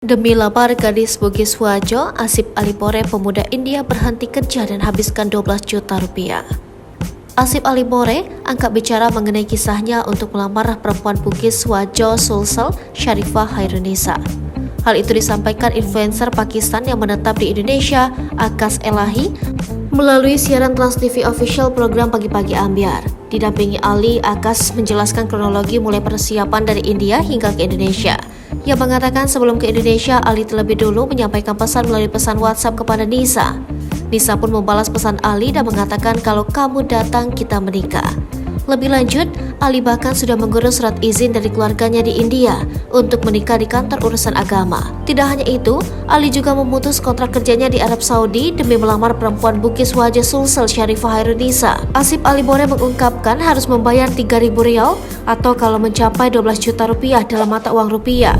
Demi lamar gadis Bugis Wajo, Asif Alipore pemuda India berhenti kerja dan habiskan 12 juta rupiah. Asif Alipore angkat bicara mengenai kisahnya untuk melamar perempuan Bugis Wajo Sulsel Sharifah Hairunisa. Hal itu disampaikan influencer Pakistan yang menetap di Indonesia, Akas Elahi, melalui siaran Trans TV official program Pagi-Pagi Ambyar. Didampingi Ali, Akas menjelaskan kronologi mulai persiapan dari India hingga ke Indonesia. Ia mengatakan sebelum ke Indonesia, Ali terlebih dulu menyampaikan pesan melalui pesan WhatsApp kepada Nisa. Nisa pun membalas pesan Ali dan mengatakan kalau kamu datang kita menikah. Lebih lanjut, Ali bahkan sudah mengurus surat izin dari keluarganya di India untuk menikah di kantor urusan agama. Tidak hanya itu, Ali juga memutus kontrak kerjanya di Arab Saudi demi melamar perempuan Bugis Wajo Sulsel Sharifah Hairunisa. Asif Alipore mengungkapkan harus membayar 3.000 rial atau kalau mencapai 12 juta rupiah dalam mata uang rupiah.